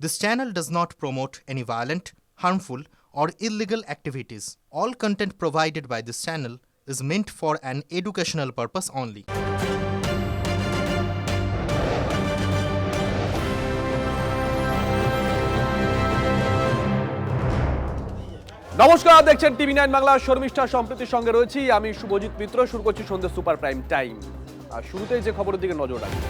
This channel does not promote any violent, harmful, or illegal activities. All content provided by this channel is meant for an educational purpose only. নমস্কার, দেখছেন টিভি9 বাংলা। শর্মিষ্ঠা সম্প্রীতির সঙ্গে রয়েছি আমি শুভজিৎ মিত্র। শুরু করছি সন্ধ্যে সুপার প্রাইম টাইম। আর শুরুতেই যে খবরের দিকে নজর রাখি,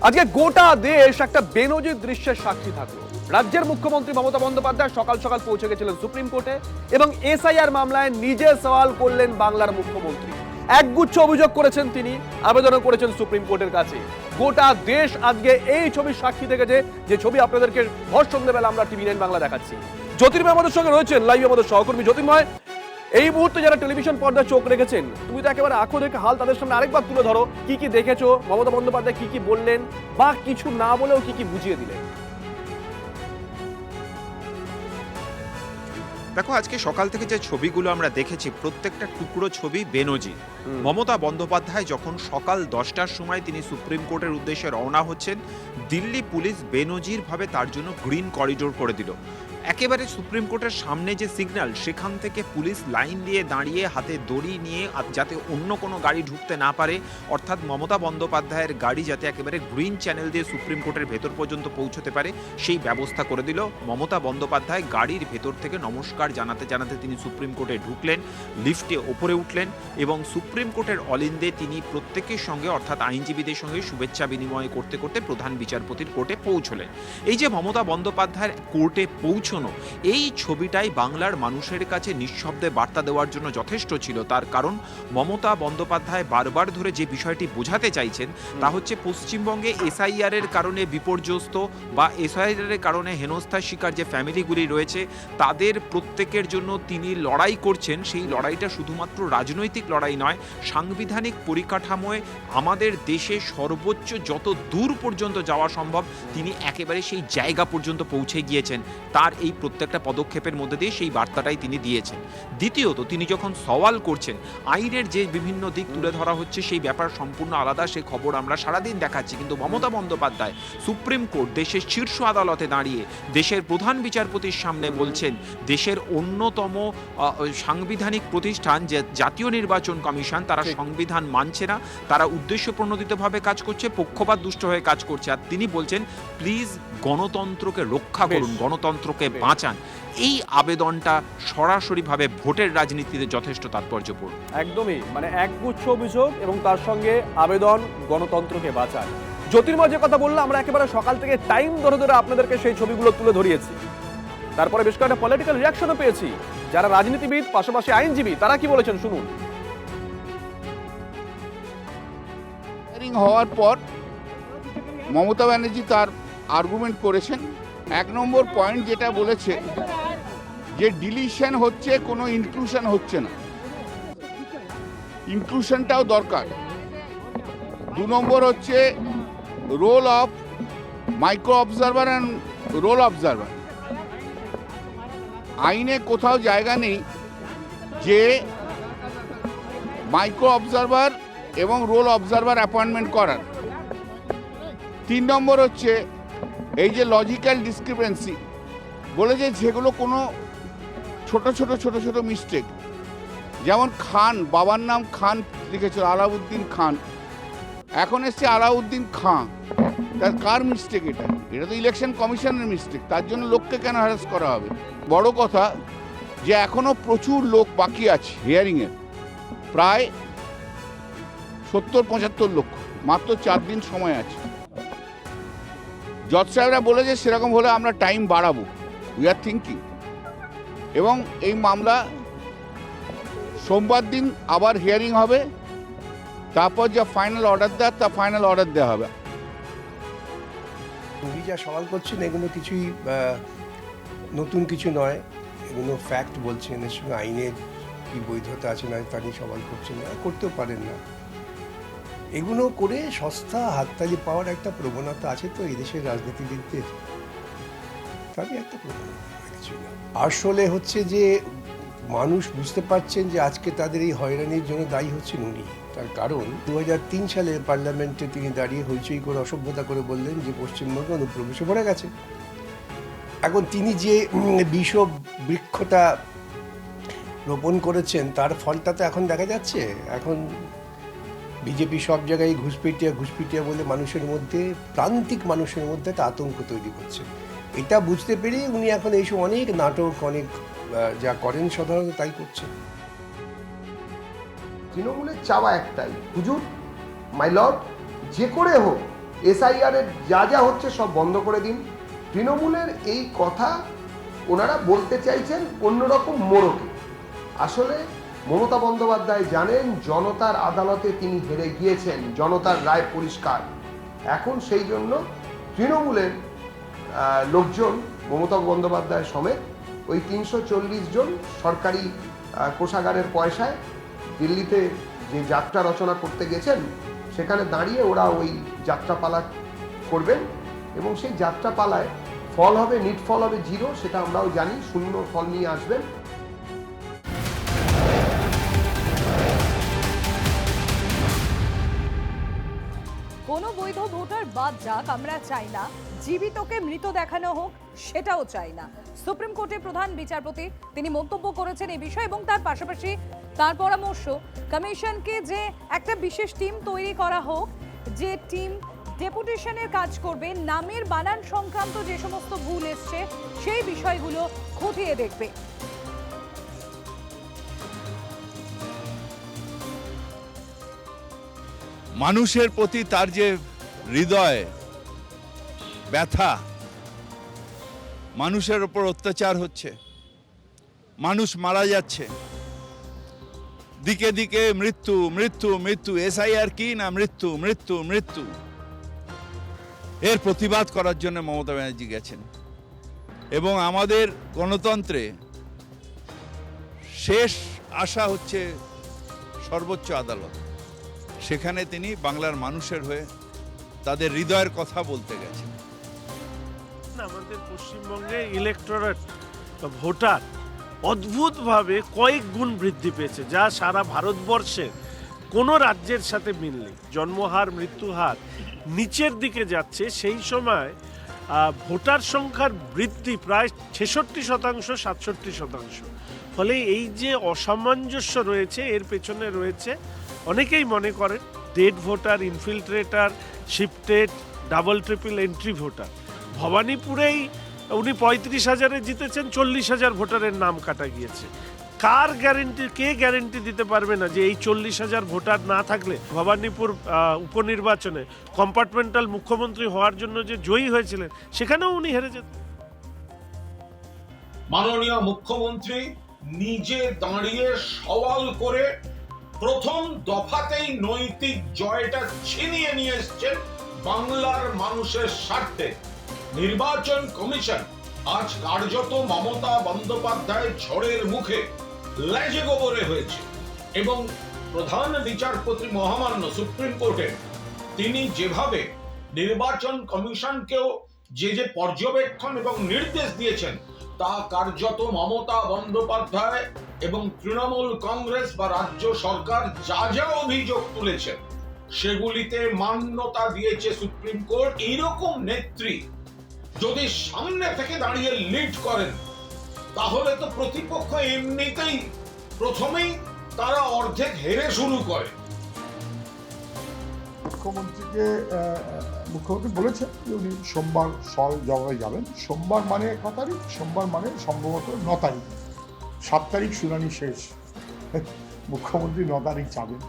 আজকে গোটা দেশ একটা বেনজির দৃশ্যের সাক্ষী থাকলো। রাজ্যের মুখ্যমন্ত্রী মমতা বন্দ্যোপাধ্যায় সকাল সকাল পৌঁছে গেছিলেন সুপ্রিম কোর্টে এবং এসআইআর মামলায় নিজে সওয়াল করলেন বাংলার মুখ্যমন্ত্রী। একগুচ্ছ অভিযোগ করেছেন তিনি, আবেদনও করেছেন সুপ্রিম কোর্টের কাছে। গোটা দেশ আজকে এই ছবির সাক্ষী থেকেছে, যে ছবি আপনাদেরকে ভর সন্ধ্যেবেলা আমরা টিভি9 বাংলা দেখাচ্ছি। জ্যোতির্ময় আমাদের সঙ্গে রয়েছেন লাইভ, আমাদের সহকর্মী। জ্যোতির্ময়, এই মুহূর্তে যারা টেলিভিশন পর্দায় চোখ রেখেছেন, তুমি তো একেবারে আঁখো দেখে হাল তাদের সামনে আরেকবার তুলে ধরো। কি কি দেখেছো, মমতা বন্দ্যোপাধ্যায় কি কি বললেন, বা কিছু না বলেও কি কি বুঝিয়ে দিলেন? দেখো, আজকে সকাল থেকে যে ছবিগুলো আমরা দেখেছি, প্রত্যেকটা টুকরো ছবি বেনজির। মমতা বন্দ্যোপাধ্যায় যখন সকাল 10টার সময় তিনি সুপ্রিম কোর্টের উদ্দেশ্যে রওনা হচ্ছেন, দিল্লি পুলিশ বেনজিরভাবে তার জন্য গ্রিন করিডোর করে দিল। একেবারে সুপ্রিম কোর্টের সামনে যে সিগন্যাল, সেখান থেকে পুলিশ লাইন দিয়ে দাঁড়িয়ে হাতে দড়ি নিয়ে, যাতে অন্য কোনো গাড়ি ঢুকতে না পারে, অর্থাৎ মমতা বন্দ্যোপাধ্যায়ের গাড়ি যাতে একেবারে গ্রিন চ্যানেল দিয়ে সুপ্রিম কোর্টের ভেতর পর্যন্ত পৌঁছতে পারে, সেই ব্যবস্থা করে দিল। মমতা বন্দ্যোপাধ্যায় গাড়ির ভেতর থেকে নমস্কার জানাতে জানাতে তিনি সুপ্রিম কোর্টে ঢুকলেন, লিফটে ওপরে উঠলেন এবং সুপ্রিম কোর্টের অলিন্দে তিনি প্রত্যেকের সঙ্গে, অর্থাৎ আইনজীবীদের সঙ্গে শুভেচ্ছা বিনিময় করতে করতে প্রধান বিচারপতির কোর্টে পৌঁছলেন। এই যে মমতা বন্দ্যোপাধ্যায়ের কোর্টে পৌঁছনো, এই ছবিটাই বাংলার মানুষের কাছে নিঃশব্দে বার্তা দেওয়ার জন্য যথেষ্ট ছিল। তার কারণ মমতা বন্দ্যোপাধ্যায় বারবার ধরে যে বিষয়টি বোঝাতে চাইছেন, তা হচ্ছে পশ্চিমবঙ্গে এসআইআর এর কারণে বিপর্যস্ত বা এসআইআর এর কারণে হেনস্থার শিকার যে ফ্যামিলিগুলি রয়েছে, তাদের প্রত্যেকের জন্য তিনি লড়াই করছেন। সেই লড়াইটা শুধুমাত্র রাজনৈতিক লড়াই নয়, সাংবিধানিক পরিকাঠামোয় আমাদের দেশে সর্বোচ্চ যত দূর পর্যন্ত যাওয়া সম্ভব তিনি একেবারে সেই জায়গা পর্যন্ত পৌঁছে গিয়েছেন। তার এই প্রত্যেকটা পদক্ষেপের মধ্যে দিয়ে সেই বার্তাটাই তিনি দিয়েছেন। দ্বিতীয়ত, তিনি যখন সওয়াল করছেন, আইনের যে বিভিন্ন দিক তুলে ধরা হচ্ছে, সেই ব্যাপার সম্পূর্ণ আলাদা, সেই খবর আমরা সারাদিন দেখাচ্ছি। কিন্তু মমতা বন্দ্যোপাধ্যায় সুপ্রিম কোর্ট, দেশের শীর্ষ আদালতে দাঁড়িয়ে দেশের প্রধান বিচারপতির সামনে বলছেন, দেশের অন্যতম সাংবিধানিক প্রতিষ্ঠান যে জাতীয় নির্বাচন কমিশন, তারা সংবিধান মানছে না, তারা উদ্দেশ্য প্রণোদিতভাবে কাজ করছে, পক্ষপাত দুষ্ট হয়ে কাজ করছে। আর তিনি বলছেন, প্লিজ গণতন্ত্রকে রক্ষা করুন, গণতন্ত্রকে বাঁচান। এই আবেদনটা সরাসরিভাবে ভোটের রাজনীতিতে যথেষ্ট তাৎপর্যপূর্ণ। একদমই, মানে একগুচ্ছ অভিযোগ এবং তার সঙ্গে আবেদন, গণতন্ত্রকে বাঁচান। জ্যোতির্ময় যে কথা বললো, আমরা একেবারে সকাল থেকে টাইম ধরে ধরে আপনাদেরকে সেই ছবিগুলো তুলে ধরিয়েছি। তারপরে বেশ কয়েকটা পলিটিক্যাল রিয়াকশনও পেয়েছি। যারা রাজনীতিবিদ, পাশাপাশি আইনজীবী, তারা কি বলেছেন শুনুন। হওয়ার পর মমতা ব্যানার্জি তার আর্গুমেন্ট করেছেন। 1 নম্বর পয়েন্ট যেটা বলেছে যে ডিলিশন হচ্ছে, কোনো ইনক্লুশন হচ্ছে না, ইনক্লুশনটাও দরকার। 2 নম্বর হচ্ছে roll of micro observer and roll observer. আইনে কোথাও জায়গা নেই যে মাইক্রো অবজারভার এবং রোল অবজারভার অ্যাপয়েন্টমেন্ট করার। 3 নম্বর হচ্ছে এই যে লজিক্যাল ডিসক্রিপেন্সি বলে, যেগুলো কোনো ছোট ছোট মিস্টেক, যেমন খান, বাবার নাম খান লিখেছিল আলাউদ্দিন খান, এখন এসছে আলাউদ্দিন খাঁ। তার কার মিস্টেক? এটা তো ইলেকশন কমিশনের মিস্টেক। তার জন্য লোককে কেন হ্যারাস করা হবে? বড় কথা যে এখনো প্রচুর লোক বাকি আছে হিয়ারিংয়ের, প্রায় 70-75 লক্ষ, মাত্র 4 দিন সময় আছে। জজ সাহেবরা বলেছে সেরকম হলে আমরা টাইম বাড়াবো, উই আর থিঙ্কিং। এবং এই মামলা সোমবার দিন আবার হিয়ারিং হবে, তারপর যা ফাইনাল অর্ডার দেওয়ার তা ফাইনাল অর্ডার দেওয়া হবে। উনি যা সওয়াল করছেন এগুলো কিছুই নতুন কিছু নয়, এগুলো ফ্যাক্ট বলছেন। এর সঙ্গে আইনের কি বৈধতা আছে না তা নিয়ে সওয়াল করছেন না, করতেও পারেন না। এগুলো করে সস্তা হাততালি পাওয়ার একটা প্রবণতা আছে তো এই দেশের রাজনীতিবিদদের, তারই একটা প্রবণতা, কিছু না। আসলে হচ্ছে যে মানুষ বুঝতে পারছেন যে আজকে তাদের এই হয়রানির জন্য দায়ী হচ্ছেন উনি। তার কারণ 2003 সালে পার্লামেন্টে তিনি দাঁড়িয়ে হইচই করে অসভ্যতা করে বললেন যে পশ্চিমবঙ্গে অনুপ্রবেশে পড়ে গেছে। এখন তিনি যে বিষ বৃক্ষটা রোপণ করেছেন তার ফলটা তো এখন দেখা যাচ্ছে। এখন বিজেপি সব জায়গায় ঘুষপিটিয়া বলে মানুষের মধ্যে, প্রান্তিক মানুষের মধ্যে একটা আতঙ্ক তৈরি করছে। এটা বুঝতে পেরেই উনি এখন এইসব অনেক নাটক, অনেক যা করেন সাধারণত তাই করছেন। তৃণমূলের চাওয়া একটাই, হুজুর মাই লর্ড, যে করে হোক এসআইআর এর যা যা হচ্ছে সব বন্ধ করে দিন। তৃণমূলের এই কথা ওনারা বলতে চাইছেন অন্যরকম মোড়কে। আসলে মমতা বন্দ্যোপাধ্যায় জানেন জনতার আদালতে তিনি হেরে গিয়েছেন, জনতার রায় পরিষ্কার। এখন সেই জন্য তৃণমূলের লোকজন, মমতা বন্দ্যোপাধ্যায় সমেত ওই 340 জন সরকারি কোষাগারের পয়সায় দিল্লিতে যে যাত্রা রচনা করতে গেছেন সেখানে দাঁড়িয়ে ওরা ওই যাত্রাপালা করবেন এবং সেই যাত্রাপালায় ফল হবে, নিট ফল হবে 0, সেটা আমরাও জানি, শূন্য ফল নিয়ে আসবেন। কোনো বৈধ ভোটার বাদ যাক আমরা চাই না, জীবিতকে মৃত দেখানো হোক সেটাও চাই না। সুপ্রিম কোর্টের প্রধান বিচারপতি তিনি মন্তব্য করেছেন এই বিষয়ে এবং তার পাশাপাশি তার পরামর্শ কমিশনকে যে একটা বিশেষ টিম তৈরি করা হোক, যে টিম ডেপুটেশনের কাজ করবে, নামের বানান সংক্রান্ত যে সমস্ত ভুল এসছে সেই বিষয়গুলো খতিয়ে দেখবে। মানুষের প্রতি তার যে হৃদয় ব্যথা, মানুষের ওপর অত্যাচার হচ্ছে, মানুষ মারা যাচ্ছে, দিকে দিকে মৃত্যু মৃত্যু মৃত্যু, এসআইআর কি না, মৃত্যু মৃত্যু মৃত্যু। এর প্রতিবাদ করার জন্য মমতা ব্যানার্জি গেছেন এবং আমাদের গণতন্ত্রে শেষ আশা হচ্ছে সর্বোচ্চ আদালত। সেখানে তিনি বাংলার মানুষের হয়ে তাদের হৃদয়ের কথা বলতে গেছেন। আমাদের পশ্চিমবঙ্গে ইলেকটোরেট ভোটার অদ্ভুতভাবে কয়েক গুণ বৃদ্ধি পেয়েছে, যা সারা ভারতবর্ষের কোনো রাজ্যের সাথে মিল নেই। জন্মহার, মৃত্যুহার নিচের দিকে যাচ্ছে, সেই সময় ভোটার সংখ্যার বৃদ্ধি প্রায় 66%, 67%। ফলে এই যে অসামঞ্জস্য রয়েছে এর পেছনে রয়েছে, অনেকেই মনে করেন dead voter, infiltrator, shifted, double triple entry voter. ভবানীপুরেই উনি 35,000-এ জিতেছেন, 40,000 ভোটারের নাম কাটা গিয়েছে। কার গ্যারেন্টি, কে গ্যারেন্টি দিতে পারবে না যে এই 40,000 ভোটার না থাকলে ভবানীপুর উপনির্বাচনে কম্পার্টমেন্টাল মুখ্যমন্ত্রী হওয়ার জন্য যে জয়ী হয়েছিলেন সেখানেও উনি হেরে যেতেন। মাননীয় মুখ্যমন্ত্রী নিজে দাঁড়িয়ে সওয়াল করে প্রথম দফাতেই নৈতিক জয়টা ছিনিয়ে নিয়ে এসেছেন বাংলার মানুষের স্বার্থে। নির্বাচন কমিশন আজ কার্যত মমতা বন্দ্যোপাধ্যায় ঝড়ের মুখে লেজে গোবরে হয়েছে এবং প্রধান বিচারপতি মহামান্য সুপ্রিম কোর্টের তিনি যেভাবে নির্বাচন কমিশনকেও যে পর্যবেক্ষণ এবং নির্দেশ দিয়েছেন তা কার্যত মমতা বন্দ্যোপাধ্যায় এবং তৃণমূল কংগ্রেস বা রাজ্য সরকার যা যা অভিযোগ তুলেছেন সেগুলিতে মান্যতা দিয়েছে সুপ্রিম কোর্ট। এইরকম নেত্রী যদি সামনে থেকে দাঁড়িয়ে লিড করেন তাহলে তো প্রতিপক্ষ এমনিতেই প্রথমেই তারা অর্ধেক হেরে শুরু করে। মুখ্যমন্ত্রী বলেছেন যে উনি সোমবার জবাবে যাবেন। সোমবার মানে কতারিখ? সোমবার মানে সম্ভবত 9 তারিখ। 7 তারিখ শুনানি শেষ, মুখ্যমন্ত্রী 9 তারিখ যাবেন।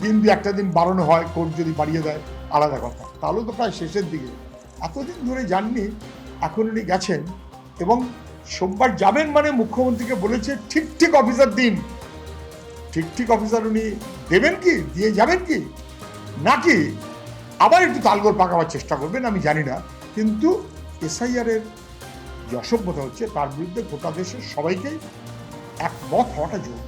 দিন একটা দিন বাড়ানো হয়, কোর্ট যদি বাড়িয়ে দেয় আলাদা কথা, তাহলে তো প্রায় শেষের দিকে। এতদিন ধরে যাননি, এখন উনি গেছেন এবং সোমবার যাবেন মানে মুখ্যমন্ত্রীকে বলেছে ঠিক অফিসার দিন। ঠিক অফিসার উনি দেবেন কি, দিয়ে যাবেন কি, নাকি আবার একটু তালগোল পাকাবার চেষ্টা করবেন আমি জানি না। কিন্তু এসআইআরের যে অসভ্যতা হচ্ছে তার বিরুদ্ধে গোটা দেশের সবাইকেই একমত হওয়াটা জরুরি।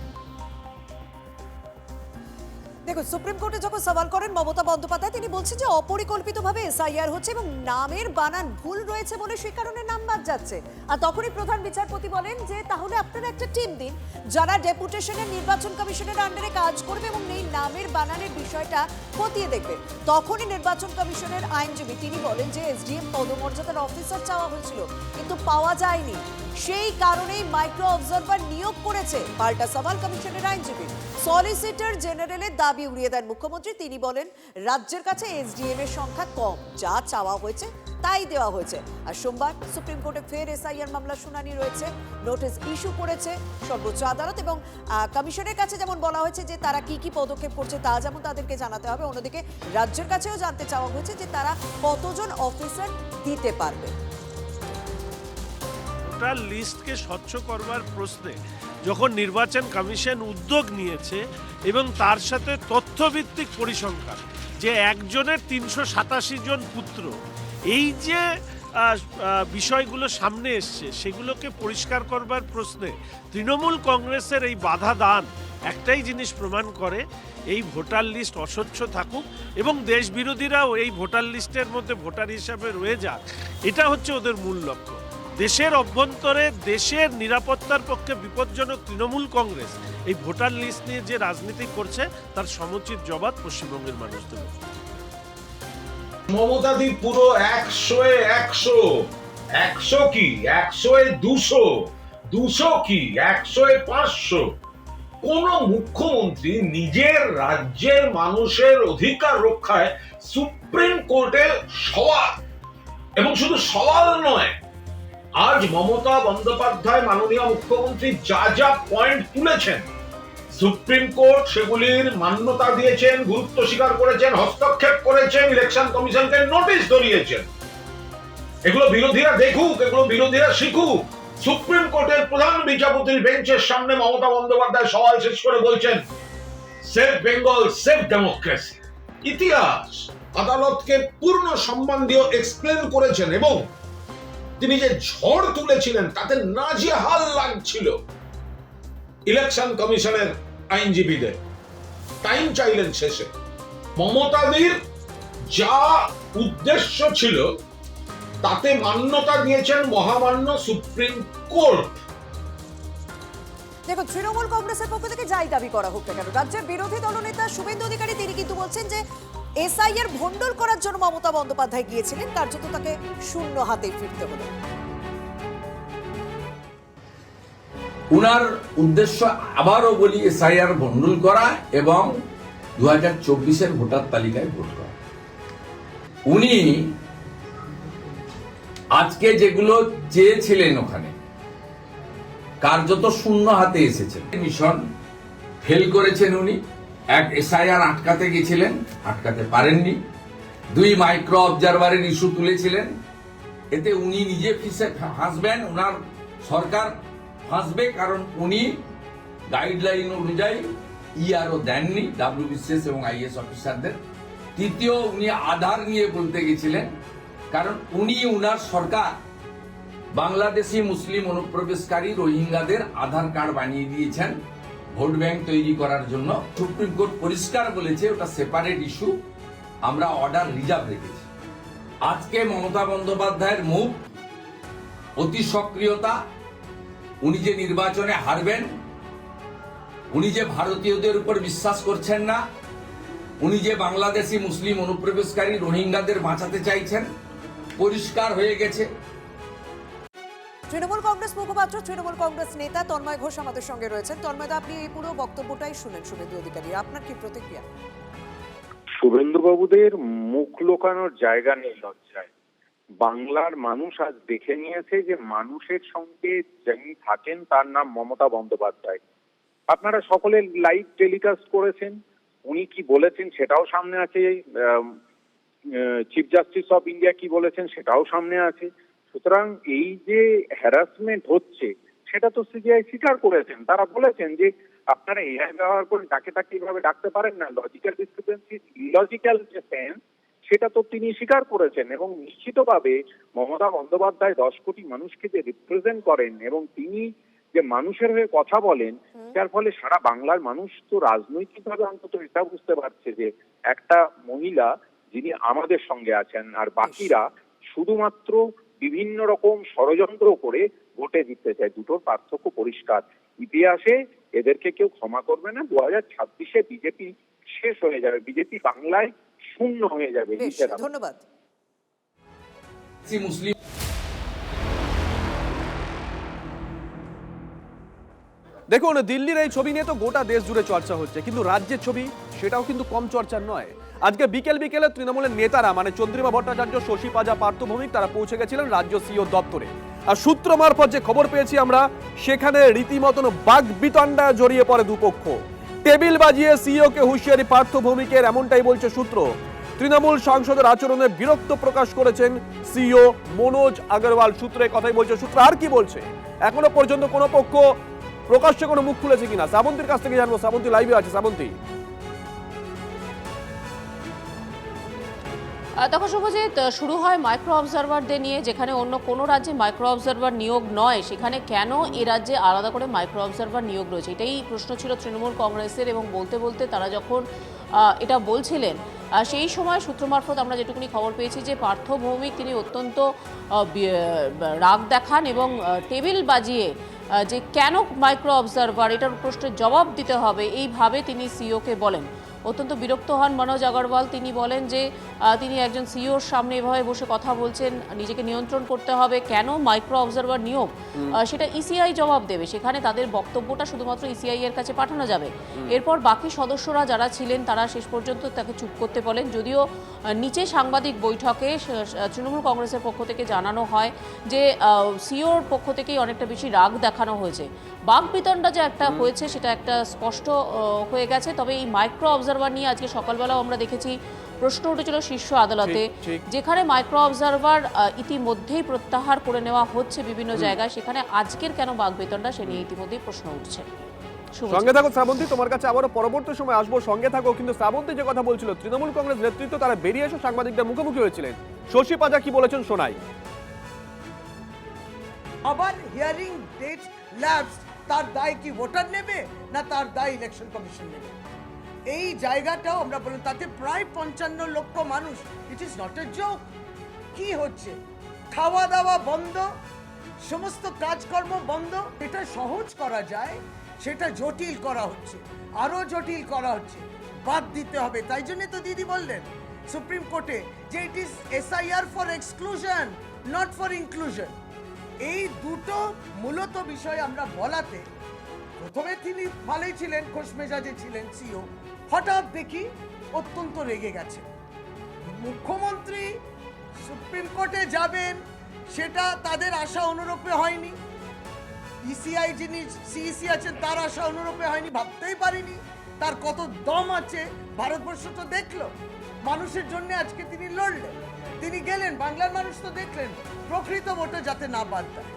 দেখুন, সুপ্রিম কোর্টে যখন সওয়াল করেন মমতা বন্দ্যোপাধ্যায়, তিনি বলছেন যে অপরিকল্পিতভাবে এসআইআর হচ্ছে এবং নামের বানান ভুল রয়েছে বলে সেই কারণে নাম বাদ যাচ্ছে। আর তখনই প্রধান বিচারপতি বলেন যে তাহলে আপনারা একটা টিম দিন যারা ডেপুটেশনের নির্বাচন কমিশনের আন্ডারে কাজ করবে এবং এই নামের বানানের বিষয়টা খতিয়ে দেখবে। তখনই নির্বাচন কমিশনের আইনজীবী তিনি বলেন যে এসডিএম পদমর্যাদার অফিসার চাওয়া হয়েছিল কিন্তু পাওয়া যায়নি, সেই কারণেই মাইক্রো অবজারভার নিয়োগ করেছে। পাল্টা সওয়াল কমিশনের আইনজীবী। সলিসিটর জেনারেলের দাবি উড়িয়ে দেন মুখ্যমন্ত্রী। তিনি বলেন রাজ্যের কাছে এসডিএম এর সংখ্যা কম, যা চাওয়া হয়েছে তাই দেওয়া হয়েছে। আর সোমবার সুপ্রিম কোর্টে ফের এসআইআর মামলা শুনানি রয়েছে। নোটিশ ইস্যু করেছে সর্বোচ্চ আদালত এবং কমিশনের কাছে যেমন বলা হয়েছে যে তারা কি কি পদক্ষেপ করছে তা যেমন তাদেরকে জানাতে হবে, অন্যদিকে রাজ্যের কাছেও জানতে চাওয়া হয়েছে যে তারা কতজন অফিসার দিতে পারবে। ভোটার লিস্টকে স্বচ্ছ করবার প্রশ্নে যখন নির্বাচন কমিশন উদ্যোগ নিয়েছে এবং তার সাথে তথ্যভিত্তিক পরিসংখ্যান যে একজনের ৩৮৭ জন পুত্র, এই যে বিষয়গুলো সামনে এসছে সেগুলোকে পরিষ্কার করবার প্রশ্নে তৃণমূল কংগ্রেসের এই বাধা দান একটাই জিনিস প্রমাণ করে, এই ভোটার লিস্ট অস্বচ্ছ থাকুক এবং দেশ বিরোধীরাও এই ভোটার লিস্টের মধ্যে ভোটার হিসাবে রয়ে যাক, এটা হচ্ছে ওদের মূল লক্ষ্য। দেশের অভ্যন্তরে দেশের নিরাপত্তার পক্ষে বিপজ্জনক তৃণমূল কংগ্রেস এই ভোটার লিস্ট নিয়ে যে রাজনীতি করছে তার সমুচিত জবাব পশ্চিমবঙ্গের মানুষ দেবে। মমতাদি পুরো 100-এ 100, 100 কি 100-এ 200, 200 কি 100-এ 500। কোন মুখ্যমন্ত্রী নিজের রাজ্যের মানুষের অধিকার রক্ষায় সুপ্রিম কোর্টে সওয়াল, এবং শুধু সওয়াল নয়, আজ মমতা বন্দ্যোপাধ্যায় মাননীয় মুখ্যমন্ত্রী যা যা পয়েন্ট তুলেছেন সুপ্রিম কোর্ট সেগুলির মান্যতা দিয়েছেন, গুরুত্ব স্বীকার করেছেন, হস্তক্ষেপ করেছেন, ইলেকশন কমিশনকে নোটিশ ধরিয়েছেন। এগুলো বিরোধীরা দেখুক, এগুলো বিরোধীরা শিখুক। সুপ্রিম কোর্টের প্রধান বিচারপতির বেঞ্চের সামনে মমতা বন্দ্যোপাধ্যায় সওয়াল শেষ করে বলছেন সেভ বেঙ্গল, সেভ ডেমোক্রেসি। ইতিহাস আদালতকে পূর্ণ সম্মান দিয়ে এক্সপ্লেন করেছেন এবং তিনি যে ঝড় তুলেছিলেন তাতে নাজেহাল লাগছিল ইলেকশন কমিশনের আইনজীবীদের। টাইম চাইলেন শেষে। মমতাদির যা উদ্দেশ্য ছিল তাতে মান্যতা দিয়েছেন মহামান্য সুপ্রিম কোর্ট। দেখো, তৃণমূল কংগ্রেসের পক্ষ থেকে যাই দাবি করা হোক না কেন, রাজ্যের বিরোধী দলনেতা শুভেন্দু অধিকারী তিনি কিন্তু বলছেন যে এসআইআর ভণ্ডুল করার জন্য মমতা বন্দ্যোপাধ্যায় গিয়েছিলেন, কার্যত তাকে শূন্য হাতে ফিরতে হলো। উনার উদ্দেশ্য আবারও বলি এসআইআর ভণ্ডুল করা এবং 2024-এর ভোটার তালিকায় ভোট করা। উনি আজকে যেগুলো চেয়েছিলেন ওখানে কার্যত শূন্য হাতে এসেছেন। মিশন ফেল করেছেন উনি। এক, এসআইআর আটকাতে গেছিলেন, আটকাতে পারেননি। 2, মাইক্রো অবজারভারের ইস্যু তুলেছিলেন, এতে উনি নিজে ফাঁসবেন, উনার সরকার ফাঁসবে, কারণ উনি গাইডলাইন অনুযায়ী ইআরও দেননি WBCS এবং IAS অফিসারদের। তৃতীয়, উনি আধার নিয়ে বলতে গেছিলেন, কারণ উনি উনার সরকার বাংলাদেশি মুসলিম অনুপ্রবেশকারী রোহিঙ্গাদের আধার কার্ড বানিয়ে দিয়েছেন ভোট ব্যাংক তৈরি করার জন্য। সুপ্রিম কোর্ট পরিষ্কার বলেছে ওটা সেপারেট ইস্যু, আমরা অর্ডার রিজার্ভ রেখেছি। আজকে মমতা বন্দ্যোপাধ্যায়ের মুখ, অতি সক্রিয়তা, উনি যে নির্বাচনে হারবেন, উনি যে ভারতীয়দের উপর বিশ্বাস করছেন না, উনি যে বাংলাদেশি মুসলিম অনুপ্রবেশকারী রোহিঙ্গাদের বাঁচাতে চাইছেন, পরিষ্কার হয়ে গেছে। তৃণমূল কংগ্রেস মুখপাত্র, তৃণমূল কংগ্রেস নেতা তন্ময় ঘোষ আমাদের সঙ্গে রয়েছেন। তন্ময়দা, আপনি এই পুরো বক্তব্যটাই শুনেন শুভেন্দু অধিকারী, আপনার কি প্রতিক্রিয়া? শুভেন্দু বাবুদের মুখ লোকানোর জায়গা নেই লজ্জায়। বাংলার মানুষ আজ দেখে নিয়েছে যে মানুষের সঙ্গে যিনি থাকেন তার নাম মমতা বন্দ্যোপাধ্যায়। আপনারা সকলে লাইভ টেলিকাস্ট করেছেন, উনি কি বলেছেন সেটাও সামনে আছে, চিফ জাস্টিস অফ ইন্ডিয়া কি বলেছেন সেটাও সামনে আছে। সুতরাং এই যে হ্যারাসমেন্ট হচ্ছে সেটা তো সিবিআই স্বীকার করেছেন। তারা বলেছেন যে আপনারা এআই ব্যবহার করে তাকে এইভাবে ডাকতে পারেন না, লজিক্যাল ডিসক্রিপেন্সি, ইলজিক্যাল যে সেন্স সেটা তো তিনি স্বীকার করেছেন। এবং নিশ্চিতভাবে মমতা বন্দ্যোপাধ্যায় 10 কোটি মানুষকে যে রিপ্রেজেন্ট করেন এবং তিনি যে মানুষের হয়ে কথা বলেন, যার ফলে সারা বাংলার মানুষ তো রাজনৈতিকভাবে অন্তত এটা বুঝতে পারছে যে একটা মহিলা যিনি আমাদের সঙ্গে আছেন, আর বাকিরা শুধুমাত্র বিভিন্ন রকম ষড়যন্ত্র করে ভোটে জিততে চায়। দুটোর পার্থক্য পরিষ্কার। ইতিহাসে এদেরকে কেউ ক্ষমা করবে না। 2026-এ বিজেপি শেষ হয়ে যাবে, বিজেপি বাংলায় শূন্য হয়ে যাবে। ধন্যবাদ। মুসলিম দেখুন, দিল্লির এই ছবি নিয়ে তো গোটা দেশ জুড়ে চর্চা হচ্ছে, কিন্তু রাজ্যের ছবি সেটাও কিন্তু কম চর্চার নয়। আজকে বিকেলে তৃণমূলের নেতারা মানে চন্দ্রিমা ভট্টাচার্য, শশী পাজা, পার্থ ভৌমিক তারা পৌঁছে গেছিলেন রাজ্য সিও দপ্তরে। আর সূত্র মারফত যে খবর পেয়েছি আমরা, সেখানে রীতিমতন বাগবিতণ্ডা জড়িয়ে পড়ে দুপক্ষ। টেবিল বাজিয়ে সিইওকে হুঁশিয়ারি পার্থ ভৌমিকের, এমনটাই বলছে সূত্র। তৃণমূল সাংসদের আচরণে বিরক্ত প্রকাশ করেছেন সিইও মনোজ আগরওয়াল। সূত্রে কথাই বলছে। সূত্র আর কি বলছে, এখনো পর্যন্ত কোনো পক্ষ প্রকাশ্যে কোনো মুখ খুলেছে কিনা, শ্রাবন্তীর কাছ থেকে জানবো। শ্রাবন্তী লাইভে আছে। শ্রাবন্তী, দেখো শুভজিৎ, শুরু হয় মাইক্রো অবজারভারদের নিয়ে, যেখানে অন্য কোনো রাজ্যে মাইক্রো অবজারভার নিয়োগ নয়, সেখানে কেন এ রাজ্যে আলাদা করে মাইক্রো অবজারভার নিয়োগ রয়েছে, এটাই প্রশ্ন ছিল তৃণমূল কংগ্রেসের। এবং বলতে বলতে তারা যখন এটা বলছিলেন, সেই সময় সূত্র মারফত আমরা যেটুকুনি খবর পেয়েছি যে পার্থ ভৌমিক তিনি অত্যন্ত রাগ দেখান এবং টেবিল বাজিয়ে যে কেন মাইক্রো অবজারভার, এটার প্রশ্নের জবাব দিতে হবে, এইভাবে তিনি সিইওকে বলেন। অত্যন্ত বিরক্ত হন মনোজ আগরওয়াল। তিনি বলেন যে তিনি একজন সিইওর সামনে এভাবে বসে কথা বলছেন, নিজেকে নিয়ন্ত্রণ করতে হবে, কেন মাইক্রো অবজারভার নিয়োগ সেটা ইসিআই জবাব দেবে, সেখানে তাদের বক্তব্যটা শুধুমাত্র ইসিআই এর কাছে পাঠানো যাবে। এরপর বাকি সদস্যরা যারা ছিলেন তারা শেষ পর্যন্ত তাকে চুপ করতে বলেন। যদিও নিচে সাংবাদিক বৈঠকে তৃণমূল কংগ্রেসের পক্ষ থেকে জানানো হয় যে সিইওর পক্ষ থেকেই অনেকটা বেশি রাগ দেখানো হয়েছে। বাকবিতণ্ডা যে একটা হয়েছে সেটা একটা স্পষ্ট হয়ে গেছে। তবে এই মাইক্রো অবজারভার নিয়ে আজকে সকালবেলাও আমরা দেখেছি প্রশ্ন উঠেছিল শীর্ষ আদালতে, যেখানে মাইক্রো অবজারভার ইতিমধ্যেই প্রত্যাহার করে নেওয়া হচ্ছে বিভিন্ন জায়গায়, সেখানে আজকের কেন বাকবিতণ্ডা সে নিয়ে ইতিমধ্যেই প্রশ্ন উঠছে। সঙ্গে থাকো শ্রাবন্তী, তোমার কাছে আবারও পরবর্তী সময় আসবো, সঙ্গে থাকো। কিন্তু শ্রাবন্তী যে কথা বলছিল, তৃণমূল কংগ্রেস নেতৃত্ব তারা বেরিয়ে এসে সাংবাদিকদের মুখোমুখি হয়েছিলেন। শশী পাজা কি বলেছেন শোনাই। আবার হিয়ারিং ডেট ল্যাপস, তার দায় কি ভোটার নেবে না তার দায় ইলেকশন কমিশন নেবে? এই জায়গাটাও আমরা বলি, তাতে প্রায় 55 লক্ষ মানুষ। It is not a joke. কি হচ্ছে? খাওয়া দাওয়া বন্ধ, সমস্ত কাজকর্ম বন্ধ। এটা সহজ করা যায়, সেটা জটিল করা হচ্ছে, আরো জটিল করা হচ্ছে। বাদ দিতে হবে। তাই জন্য তো দিদি বললেন সুপ্রিম কোর্টে যে it is SIR for exclusion, not for inclusion. এই দুটো মূলত বিষয় আমরা বলাতে প্রথমে তিনি ভালোই ছিলেন, খোশ মেজাজে ছিলেন সিও, হঠাৎ দেখি অত্যন্ত রেগে গেছে। মুখ্যমন্ত্রী সুপ্রিম কোর্টে যাবেন সেটা তাদের আশা অনুরূপে হয়নি, ইসিআই যিনি সিইসি আছেন তার আশা অনুরূপে হয়নি, ভাবতেই পারিনি তার কত দম আছে ভারতবর্ষ তো দেখলো। মানুষের জন্য আজকে তিনি লড়লেন, তিনি গেলেন, বাংলার মানুষ তো দেখলেন প্রকৃত ভোটে যাতে না বাদ দেয়।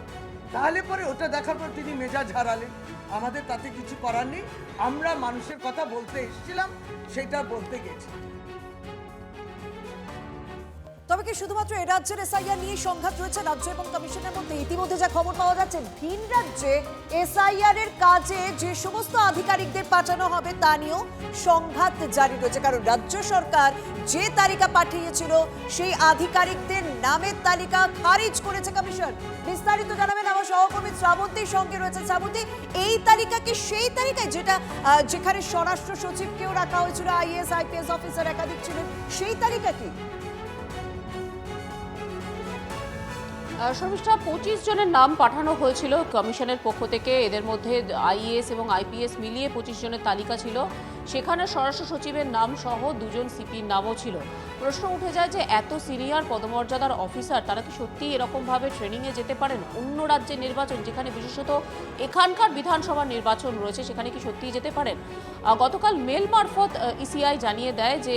তাহলে পরে ওটা দেখার পর তিনি মেজাজ হারালেন। আমাদের তাতে কিছু করার নেই, আমরা মানুষের কথা বলতে এসেছিলাম, সেটা বলতে গেছি। তবে কি শুধুমাত্র এ রাজ্যের এসআইআর নিয়ে সংঘাত রয়েছে রাজ্য এবং কমিশনের মধ্যে? ইতিমধ্যে যা খবর পাওয়া যাচ্ছে, ভিন রাজ্যে এসআইআর এর কাজে যে সমস্ত আধিকারিকদের পাঠানো হবে তা নিয়েও সংঘাত জারি রয়েছে। কারণ রাজ্য সরকার যে তালিকা পাঠিয়েছিল সেই আধিকারিকদের নামের তালিকা খারিজ করেছে কমিশন। বিস্তারিত জানাবেন আমার সহকর্মী শ্রাবন্তীর সঙ্গে রয়েছে। শ্রাবন্তী, এই তালিকা কি সেই তালিকায় যেখানে স্বরাষ্ট্র সচিবকেও রাখা হয়েছিল, আইএএস আইপিএস অফিসার একাধিক ছিলেন, সেই তালিকা কি? শর্মিষ্ঠা, 25 জনের নাম পাঠানো হয়েছিল কমিশনের পক্ষ থেকে। এদের মধ্যে আইএএস এবং আইপিএস মিলিয়ে 25 জনের তালিকা ছিল। সেখানে স্বরাষ্ট্র সচিবের নাম সহ 2 জন সিপির নামও ছিল। প্রশ্ন উঠে যায় যে এত সিনিয়র পদমর্যাদার অফিসার তারা কি সত্যি এরকমভাবে ট্রেনিংয়ে যেতে পারেন? অন্য রাজ্যের নির্বাচন, যেখানে বিশেষত এখানকার বিধানসভা নির্বাচন রয়েছে, সেখানে কি সত্যিই যেতে পারেন? গতকাল মেল মারফত ইসিআই জানিয়ে দেয় যে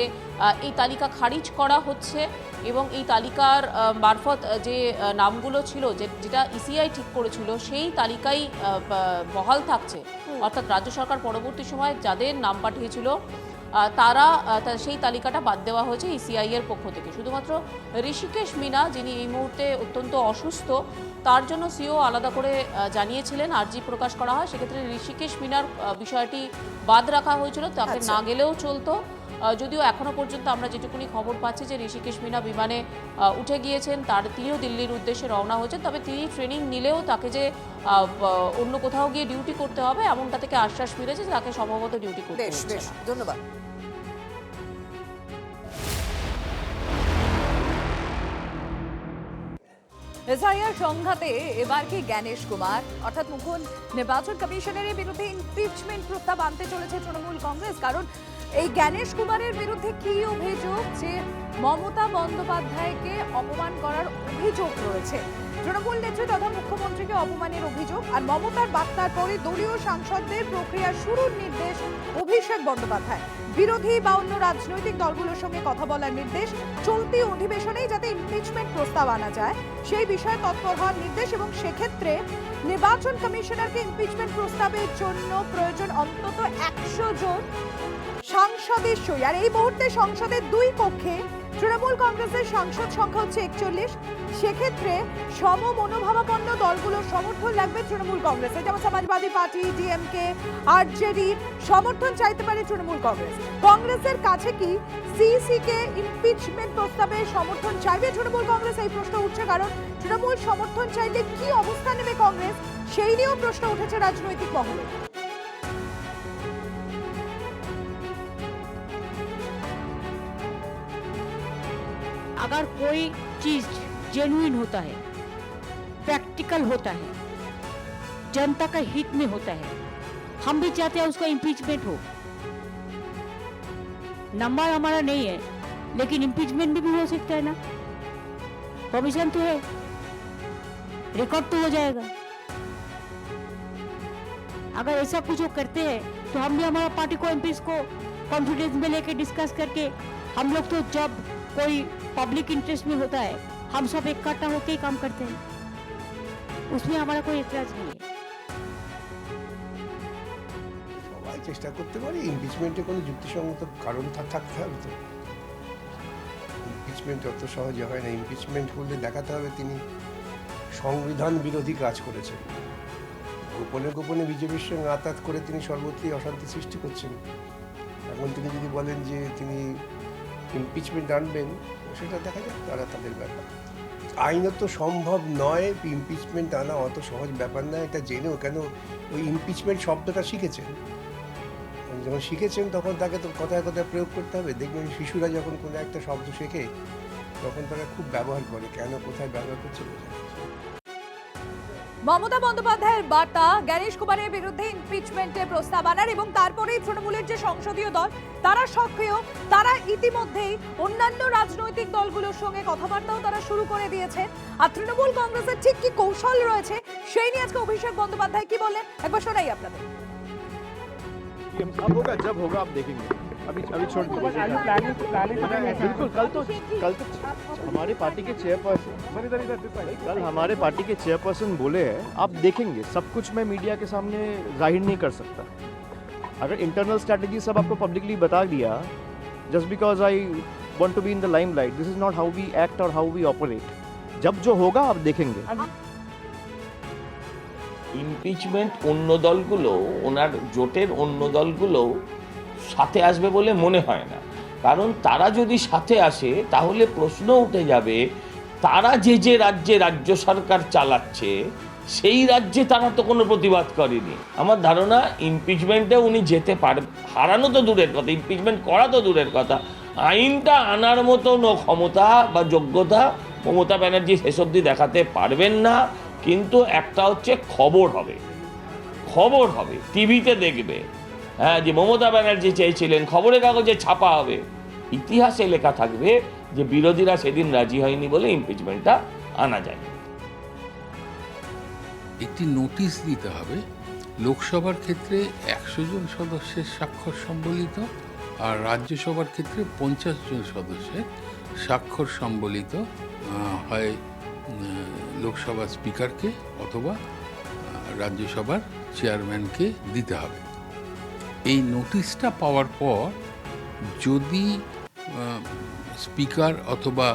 এই তালিকা খারিজ করা হচ্ছে এবং এই তালিকার মারফত যে নামগুলো ছিল, যেটা ইসিআই ঠিক করেছিল, সেই তালিকাই বহাল থাকছে। অর্থাৎ রাজ্য সরকার পরবর্তী সময় যাদের নাম পাঠিয়েছিল সেই তালিকাটা বাদ দেওয়া হয়েছে ইসিআই এর পক্ষ থেকে। শুধুমাত্র ঋষিকেশ মিনা, যিনি এই মুহূর্তে অত্যন্ত অসুস্থ, তার জন্য সিও আলাদা করে জানিয়েছিলেন, আর্জি প্রকাশ করা হয়। সেক্ষেত্রে ঋষিকেশ মিনার বিষয়টি বাদ রাখা হয়েছিল, তাকে না গেলেও চলতো। যদিও এখনো পর্যন্ত আমরা যেটুকুনি খবর পাচ্ছি যে ঋষিকেশ মিনা বিমানে উঠে গিয়েছেন, তিনিও দিল্লির উদ্দেশ্যে রওনা হয়েছেন। তবে তিনি ট্রেনিং নিলেও তাকে যে অন্য কোথাও গিয়ে ডিউটি করতে হবে এমনটা থেকে আশ্বাস মিলেছে যে তাকে সম্ভবত ডিউটি করতে হচ্ছে না। ধন্যবাদ। এসআইআর সংঘাতে এবার কি জ্ঞানেশ কুমার অর্থাৎ মুখ্য নির্বাচন কমিশনের বিরুদ্ধে ইমপিচমেন্ট প্রস্তাব আনতে চলেছে তৃণমূল কংগ্রেস? কারণ এই জ্ঞানেশ কুমারের বিরুদ্ধে কি অভিযোগ? যে মমতা বন্দ্যোপাধ্যায়কে অপমান করার অভিযোগ রয়েছে, তৃণমূল নেত্রী তথা মুখ্যমন্ত্রীকে অপমানের অভিযোগ। আর মমতার বার্তার পরে দলীয় সাংসদদের প্রক্রিয়া শুরুর নির্দেশ অভিষেক বন্দ্যোপাধ্যায়। বিরোধী বা অন্য রাজনৈতিক দলগুলোর সঙ্গে কথা বলার নির্দেশ। চলতি অধিবেশনেই যাতে ইমপিচমেন্ট প্রস্তাব আনা যায় সেই বিষয়ে তৎপর হওয়ার নির্দেশ। এবং সেক্ষেত্রে নির্বাচন কমিশনারকে ইমপিচমেন্ট প্রস্তাবের জন্য প্রয়োজন অন্তত 100 জন সাংসদের সই। আর এই মুহূর্তে সংসদের দুই কক্ষে তৃণমূল কংগ্রেসের সাংসদ সংখ্যা হচ্ছে 41। সেক্ষেত্রে সম মনোভাবাপন্ন দলগুলোর সমর্থন লাগবে তৃণমূল কংগ্রেসের, যেমন সমাজবাদী পার্টি, ডিএমকে, আরজেডি সমর্থন চাইতে পারে তৃণমূল কংগ্রেস। কংগ্রেসের কাছে কি সিইসি কে ইমপিচমেন্ট প্রস্তাবে সমর্থন চাইবে তৃণমূল কংগ্রেস? এই প্রশ্ন উঠছে, কারণ তৃণমূল সমর্থন চাইলে কি অবস্থান নেবে কংগ্রেস সেই নিয়েও প্রশ্ন উঠেছে রাজনৈতিক মহলে। अगर कोई चीज जेन्युइन होता है, प्रैक्टिकल होता है, जनता का हित में होता है, हम भी चाहते हैं उसका इम्पीचमेंट हो। नंबर हमारा नहीं है, लेकिन इम्पीचमेंट भी हो सकता है ना, परमिशन तो है, रिकॉर्ड तो हो जाएगा। अगर ऐसा कुछ वो करते हैं तो हम भी हमारा पार्टी को एमपीज को कॉन्फिडेंस में लेके डिस्कस करके, हम लोग तो जब कोई पब्लिक इंटरेस्ट में होता है हम सब इकट्ठा होकर ही काम करते हैं, उसमें हमारा कोई एतराज नहीं है। সবাই চেষ্টা করতে পারে, ইমপিচমেন্টে কোনো যুক্তিসঙ্গত কারণ থাকতে হবে। তো ইমপিচমেন্ট অত সহজে হয় না। ইমপিচমেন্ট করলে দেখাতে হবে তিনি সংবিধান বিরোধী কাজ করেছেন, গোপনে গোপনে বিজেপির সঙ্গে আতাত করে তিনি সর্বত্রই অশান্তি সৃষ্টি করছেন। এখন তিনি যদি বলেন যে তিনি ইমপিচমেন্ট আনবেন, সেটা দেখা যাক, তারা তাদের ব্যাপার। আইনত সম্ভব নয় ইমপিচমেন্ট আনা, অত সহজ ব্যাপার না। এটা জেনেও কেন ওই ইমপিচমেন্ট শব্দটা শিখেছেন, যখন শিখেছেন তখন তাকে তো কথায় কথায় প্রয়োগ করতে হবে। দেখবেন শিশুরা যখন কোনো একটা শব্দ শেখে তখন তারা খুব ব্যবহার করে, কেন কোথায় ব্যবহার করছে বোঝা যায়। মমতা বন্দ্যোপাধ্যায়ের বার্তা জ্ঞানেশ কুমারের বিরুদ্ধে ইমপিচমেন্টের প্রস্তাব আনার, এবং তারপরেই তৃণমূলের যে সংসদীয় দল তারা সক্রিয়, তারা ইতিমধ্যেই অন্যান্য রাজনৈতিক দলগুলোর সঙ্গে কথাবার্তাও তারা শুরু করে দিয়েছেন। আর তৃণমূল কংগ্রেসের ঠিক কি কৌশল রয়েছে সেই নিয়ে আজকে অভিষেক বন্দ্যোপাধ্যায় কি বললেন একবার শোনাই আপনাদের। अब होगा, जब होगा आप देखेंगे, अभी छोड़ दीजिए। बिल्कुल, कल तो हमारे पार्टी के चेयरपर्सन, कल हमारे पार्टी के चेयरपर्सन बोले हैं, आप देखेंगे सब कुछ मैं मीडिया के सामने जाहिर नहीं कर सकता। अगर इंटरनल स्ट्रैटेजी सब आपको पब्लिकली बता दिया, just because I want to be in the limelight, this is not how we act और हाउ वी ऑपरेट। जब जो होगा आप देखेंगे। ইমপিচমেন্ট অন্য দলগুলো, ওনার জোটের অন্য দলগুলো সাথে আসবে বলে মনে হয় না। কারণ তারা যদি সাথে আসে তাহলে প্রশ্ন উঠে যাবে, তারা যে যে রাজ্যে রাজ্য সরকার চালাচ্ছে সেই রাজ্যে তারা তো কোনো প্রতিবাদ করেনি। আমার ধারণা ইমপিচমেন্টে উনি যেতে পারবে, হারানো তো দূরের কথা, ইমপিচমেন্ট করা তো দূরের কথা, আইনটা আনার মতো ক্ষমতা বা যোগ্যতা মমতা ব্যানার্জি শেষ অবধি দেখাতে পারবেন না। কিন্তু একটা হচ্ছে খবর হবে, টিভিতে দেখবে, হ্যাঁ, যে মমতা ব্যানার্জি চেয়েছিলেন, খবরের কাগজে ছাপা হবে, ইতিহাসে লেখা থাকবে যে বিরোধীরা সেদিন রাজি হয়নি বলে ইমপিচমেন্টটা আনা যায়। একটি নোটিশ দিতে হবে। লোকসভার ক্ষেত্রে 100 জন সদস্যের স্বাক্ষর সম্বলিত, আর রাজ্যসভার ক্ষেত্রে 50 জন সদস্যের স্বাক্ষর সম্বলিত হয় লোকসভার স্পিকারকে অথবা রাজ্যসভার চেয়ারম্যানকে দিতে হবে। এই নোটিশটা পাওয়ার পর যদি স্পিকার অথবা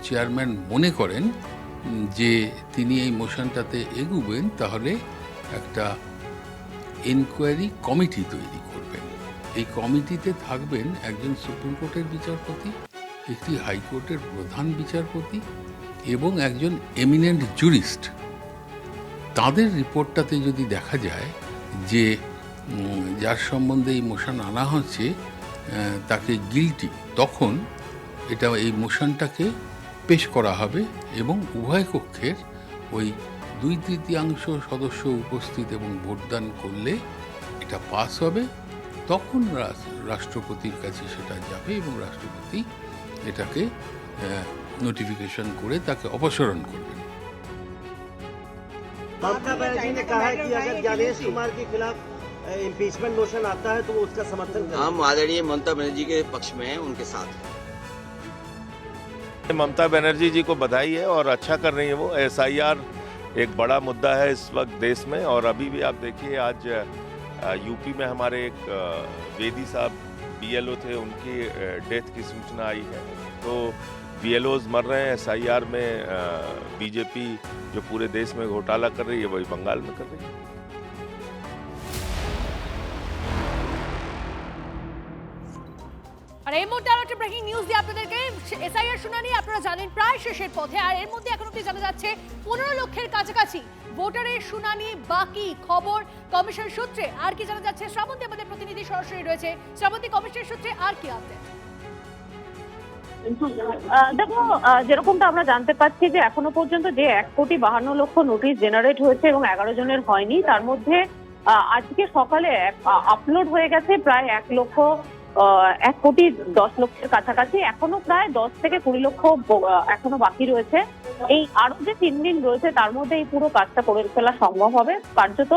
চেয়ারম্যান মনে করেন যে তিনি এই মোশনটাতে এগুবেন, তাহলে একটা এনকোয়ারি কমিটি তৈরি করবেন। এই কমিটিতে থাকবেন একজন সুপ্রিম কোর্টের বিচারপতি, একটি হাইকোর্টের প্রধান বিচারপতি এবং একজন এমিনেন্ট জুরিস্ট। তাদের রিপোর্টটাতে যদি দেখা যায় যে যার সম্বন্ধে এই মোশন আনা হচ্ছে তাকে গিলটি, তখন এই মোশনটাকে পেশ করা হবে এবং উভয় কক্ষের ওই 2/3 সদস্য উপস্থিত এবং ভোটদান করলে এটা পাস হবে। তখন রাষ্ট্রপতির কাছে সেটা যাবে এবং রাষ্ট্রপতি এটাকে নোটিফিকেশন করে তাকে অপসারণ করবেন। ममता बनर्जी ने कहा है कि अगर ज्ञानेश कुमार के खिलाफ इम्पीचमेंट मोशन आता है तो वो उसका समर्थन करेंगे। हम आदरणीय ममता बनर्जी के पक्ष में हैं, उनके साथ हैं। ममता बनर्जी जी को बधाई है और अच्छा कर रही है वो। SIR एक बड़ा मुद्दा है इस वक्त देश में, और अभी भी आप देखिए आज यूपी में हमारे एक वेदी साहब BLO थे, उनकी डेथ की सूचना आई है। तो BLOs मर रहे हैं, SIR में बीजेपी जो पूरे देश में घोटाला कर रही है वही बंगाल में कर रही है। আর এই মুহূর্তে আরো একটা ব্রেকিং নিউজ দিয়ে আপনাদেরকে, এসআইআর শুনানি আপনারা জানেন প্রায় শেষের পথে, আর এর মধ্যে এখন অব্দি জানা যাচ্ছে 15 লক্ষের কাছাকাছি ভোটারের শুনানি বাকি। খবর কমিশন সূত্রে আর কি জানা যাচ্ছে, শ্রাবন্তী আমাদের প্রতিনিধি সরাসরি রয়েছে। শ্রাবন্তী, কমিশনের সূত্রে আর কি আপডেট? দেখো, যেরকমটা আমরা জানতে পাচ্ছি যে এখনো পর্যন্ত যে 1,52,00,000 নোটিশ জেনারেট হয়েছে এবং 11 জনের হয়নি, তার মধ্যে আজকে সকালে আপলোড হয়ে গেছে প্রায় 1,10,00,000 কাছাকাছি। এখনো প্রায় 10 থেকে 20 লক্ষ এখনো বাকি রয়েছে। এই আরো যে 3 দিন রয়েছে তার মধ্যে এই পুরো কাজটা করে ফেলা সম্ভব হবে। কার্যত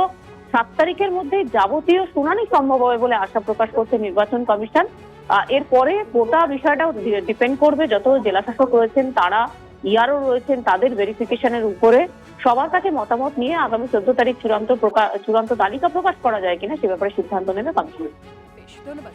7 তারিখের মধ্যে যাবতীয় শুনানি সম্ভব হবে বলে আশা প্রকাশ করছে নির্বাচন কমিশন। এরপরে গোটা বিষয়টা ডিপেন্ড করবে যত জেলাশাসক রয়েছেন, তারা ইয়ারও রয়েছেন, তাদের ভেরিফিকেশনের উপরে। সবার কাছে মতামত নিয়ে আগামী 14 তারিখ চূড়ান্ত তালিকা প্রকাশ করা যায় কিনা সে ব্যাপারে সিদ্ধান্ত নেবে কমিশন। ধন্যবাদ।